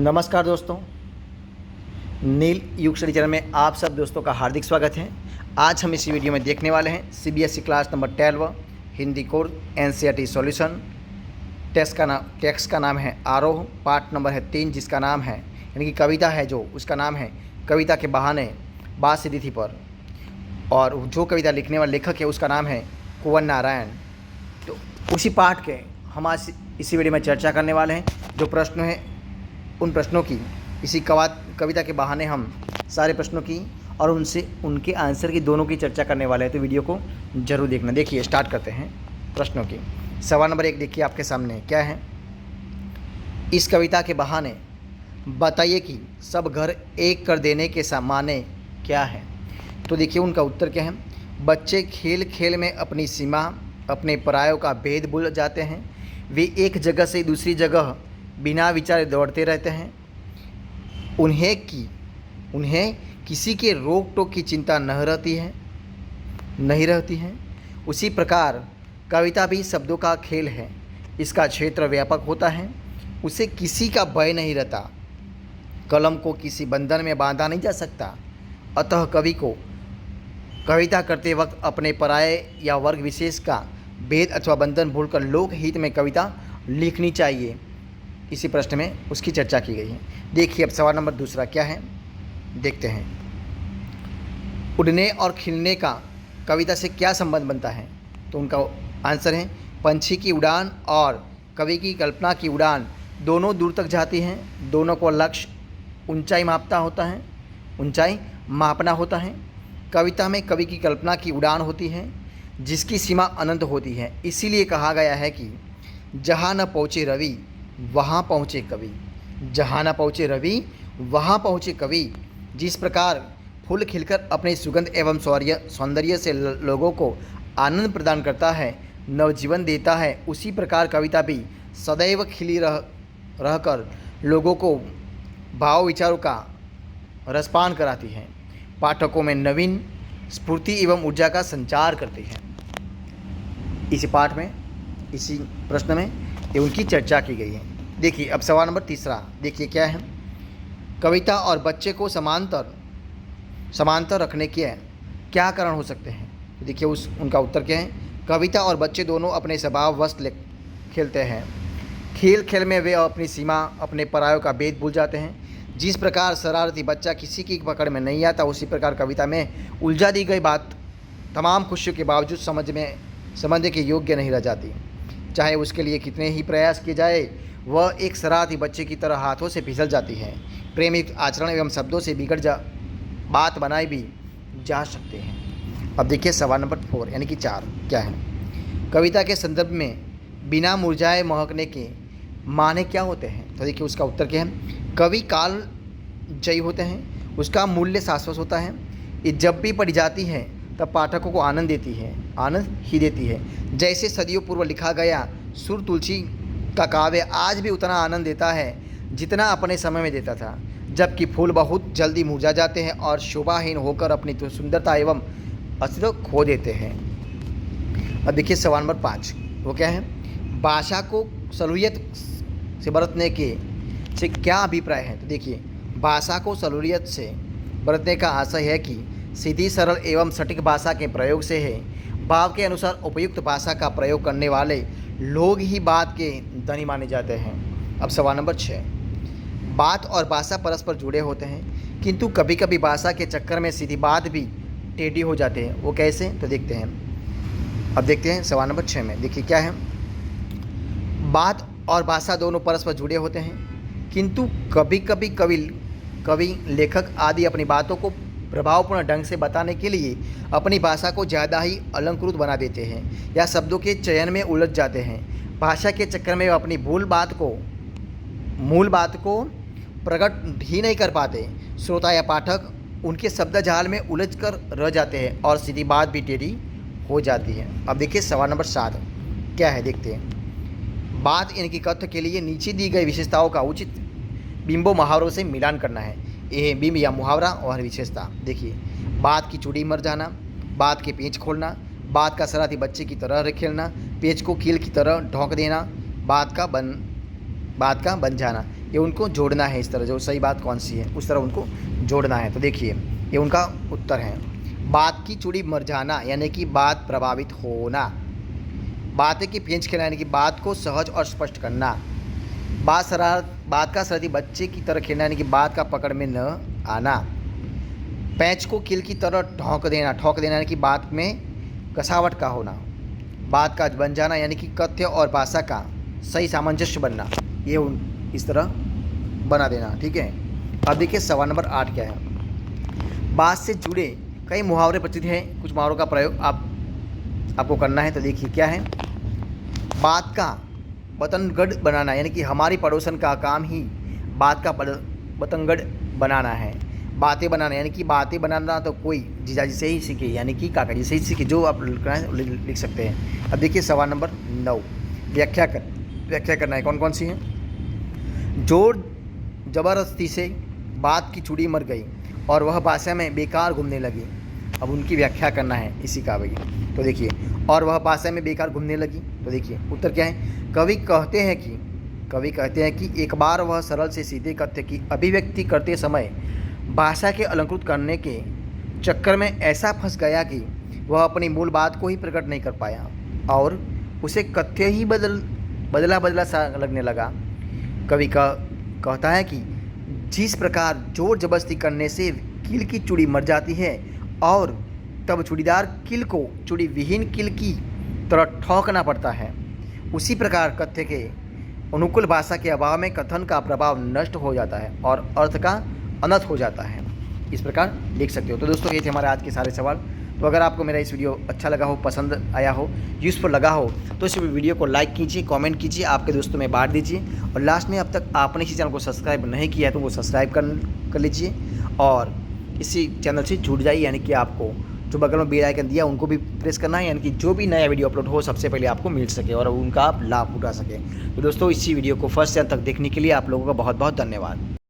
नमस्कार दोस्तों, नील युग स्टडी चैनल में आप सब दोस्तों का हार्दिक स्वागत है। आज हम इस वीडियो में देखने वाले हैं CBSE class number 12 Hindi course NCERT solution. Text का नाम है आरोह, पार्ट नंबर है 3 जिसका नाम है यानी कि कविता है जो उसका नाम है कविता के बहाने बात सीधी थी पर, और जो कविता लिखने वाला लेखक है उसका नाम है कुंवर नारायण। तो उसी पाठ के हम आज इसी वीडियो में चर्चा करने वाले हैं। जो प्रश्न है उन प्रश्नों की इसी कविता के बहाने हम सारे प्रश्नों की और उनके आंसर की दोनों की चर्चा करने वाले हैं, तो वीडियो को जरूर देखना। देखिए, स्टार्ट करते हैं प्रश्नों की। सवाल नंबर 1 देखिए आपके सामने क्या है। इस कविता के बहाने बताइए कि सब घर एक कर देने के माने क्या है। तो देखिए उनका उत्तर क्या है। बच्चे खेल खेल में अपनी सीमा, अपने परायों का भेद भूल जाते हैं। वे एक जगह से दूसरी जगह बिना विचारे दौड़ते रहते हैं। उन्हें किसी के रोक टोक की चिंता नहीं रहती है। उसी प्रकार कविता भी शब्दों का खेल है। इसका क्षेत्र व्यापक होता है। उसे किसी का भय नहीं रहता। कलम को किसी बंधन में बांधा नहीं जा सकता। अतः कवि को कविता करते वक्त अपने पराये या वर्ग विशेष का भेद अथवा बंधन भूलकर लोकहित में कविता लिखनी चाहिए। इसी प्रश्न में उसकी चर्चा की गई है। देखिए अब सवाल नंबर 2 क्या है, देखते हैं। उड़ने और खिलने का कविता से क्या संबंध बनता है। तो उनका आंसर है पंछी की उड़ान और कवि की कल्पना की उड़ान दोनों दूर तक जाती हैं। दोनों को लक्ष्य ऊंचाई मापना होता है। कविता में कवि की कल्पना की उड़ान होती है जिसकी सीमा अनंत होती है। इसीलिए कहा गया है कि जहाँ न पहुँचे रवि वहाँ पहुँचे कवि। जहाँ न पहुँचे रवि वहाँ पहुँचे कवि। जिस प्रकार फूल खिलकर अपने सुगंध एवं सौंदर्य से लोगों को आनंद प्रदान करता है, नवजीवन देता है, उसी प्रकार कविता भी सदैव खिली रहकर लोगों को भाव विचारों का रसपान कराती है, पाठकों में नवीन स्फूर्ति एवं ऊर्जा का संचार करती है। इसी पाठ में, इसी प्रश्न में उनकी चर्चा की गई है। देखिए अब सवाल नंबर 3 देखिए क्या है। कविता और बच्चे को समांतर रखने के क्या कारण हो सकते हैं। तो देखिए उनका उत्तर क्या है। कविता और बच्चे दोनों अपने स्वभाव वश खेलते हैं। खेल खेल में वे अपनी सीमा, अपने परायों का भेद भूल जाते हैं। जिस प्रकार शरारती बच्चा किसी की पकड़ में नहीं आता, उसी प्रकार कविता में उलझा दी गई बात तमाम खुशियों के बावजूद समझने के योग्य नहीं रह जाती। चाहे उसके लिए कितने ही प्रयास किए जाए, वह एक शरारती बच्चे की तरह हाथों से फिसल जाती है। प्रेमिक आचरण एवं शब्दों से बात बनाई भी जा सकते हैं। अब देखिए सवाल नंबर 4 यानी कि 4 क्या है। कविता के संदर्भ में बिना मुरझाए महकने के माने क्या होते हैं। तो देखिए उसका उत्तर क्या है। कवि काल जयी होते हैं, उसका मूल्य शाश्वत होता है। ये जब भी पढ़ी जाती है तब पाठकों को आनंद ही देती है। जैसे सदियों पूर्व लिखा गया सुर तुलसी का काव्य आज भी उतना आनंद देता है जितना अपने समय में देता था, जबकि फूल बहुत जल्दी मुरझा जाते हैं और शोभाहीन होकर अपनी सुंदरता एवं अस्तित्व खो देते हैं। अब देखिए सवाल नंबर 5 वो क्या है। भाषा को सलूयत से बरतने से क्या अभिप्राय है। तो देखिए भाषा को सलूयत से बरतने का आशय है कि सीधी, सरल एवं सटीक भाषा के प्रयोग से है। भाव के अनुसार उपयुक्त भाषा का प्रयोग करने वाले लोग ही बात के धनी माने जाते हैं। अब सवाल नंबर 6। बात और भाषा परस्पर जुड़े होते हैं, किंतु कभी कभी भाषा के चक्कर में सीधी बात भी टेढ़ी हो जाते हैं। वो कैसे, तो देखते हैं। अब देखते हैं सवाल नंबर 6 में। देखिए क्या है। बात और भाषा दोनों परस्पर जुड़े होते हैं, किंतु कभी कभी कवि लेखक आदि अपनी बातों को प्रभावपूर्ण ढंग से बताने के लिए अपनी भाषा को ज़्यादा ही अलंकृत बना देते हैं या शब्दों के चयन में उलझ जाते हैं। भाषा के चक्कर में वे अपनी मूल बात को प्रकट ही नहीं कर पाते। श्रोता या पाठक उनके शब्द जाल में उलझ कर रह जाते हैं और सीधी बात भी टेढ़ी हो जाती है। अब देखिए सवाल नंबर 7 क्या है, देखते हैं। बात इनकी कथ्य के लिए नीचे दी गई विशेषताओं का उचित बिंबों मुहावरों से मिलान करना है। ये बिंब या मुहावरा और विशेषता। देखिए बात की चूड़ी मर जाना, बात के पेच खोलना, बात का शरारती बच्चे की तरह खेलना, पेच को कील की तरह ढोंक देना, बात का बन जाना, ये उनको जोड़ना है, इस तरह जो सही बात कौन सी है उस तरह उनको जोड़ना है। तो देखिए ये उनका उत्तर है। बात की चूड़ी मर जाना यानी कि बात प्रभावित होना। बातें की पेंच खेलना यानी कि बात को सहज और स्पष्ट करना। बात का शरारती बच्चे की तरह खेलना यानी कि बात का पकड़ में न आना। पैंच को कील की तरह ठोक देना यानी कि बात में कसावट का होना। बात का बन जाना यानी कि कथ्य और भाषा का सही सामंजस्य बनना, ये इस तरह बना देना। ठीक है, अब देखिए सवाल नंबर 8 क्या है। बात से जुड़े कई मुहावरे प्रचलित हैं, कुछ मुहावरों का प्रयोग आपको करना है। तो देखिए क्या है। बात का बतंगड़ बनाना यानी कि हमारी पड़ोसन का काम ही बात का बतंगड़ बनाना है। बातें बनाना यानी कि बातें बनाना तो कोई जीजाजी से ही सीखे यानी कि काका जी से ही सीखे, जो आप लिख सकते हैं। अब देखिए सवाल नंबर 9, व्याख्या करना है। कौन कौन सी है। जोर जबरदस्ती से बात की चूड़ी मर गई और वह भाषा में बेकार घूमने लगी। अब उनकी व्याख्या करना है इसी का भाई। तो देखिए, और वह भाषा में बेकार घूमने लगी। तो देखिए उत्तर क्या है। कवि कहते हैं कि एक बार वह सरल से सीधे कथ्य की अभिव्यक्ति करते समय भाषा के अलंकृत करने के चक्कर में ऐसा फंस गया कि वह अपनी मूल बात को ही प्रकट नहीं कर पाया और उसे कथ्य ही बदला सा लगने लगा। कवि कहता है कि जिस प्रकार जोर जबरदस्ती करने से कील की चूड़ी मर जाती है और तब चूड़ीदार कील को चूड़ी विहीन कील की तरह ठोकना पड़ता है, उसी प्रकार कथ्य के अनुकूल भाषा के अभाव में कथन का प्रभाव नष्ट हो जाता है और अर्थ का अनर्थ हो जाता है। इस प्रकार लिख सकते हो। तो दोस्तों ये थे हमारे आज के सारे सवाल। तो अगर आपको मेरा इस वीडियो अच्छा लगा हो, पसंद आया हो, यूज़फुल लगा हो तो इस वीडियो को लाइक कीजिए, कमेंट कीजिए, आपके दोस्तों में बांट दीजिए और लास्ट में अब तक आपने इसी चैनल को सब्सक्राइब नहीं किया है तो वो सब्सक्राइब कर लीजिए और इसी चैनल से जुड़ जाइए, यानी कि आपको जो बगल में बेल आइकन दिया उनको भी प्रेस करना है, यानी कि जो भी नया वीडियो अपलोड हो सबसे पहले आपको मिल सके और उनका आप लाभ उठा सकें। तो दोस्तों इसी वीडियो को फर्स्ट से अंत तक देखने के लिए आप लोगों का बहुत बहुत धन्यवाद।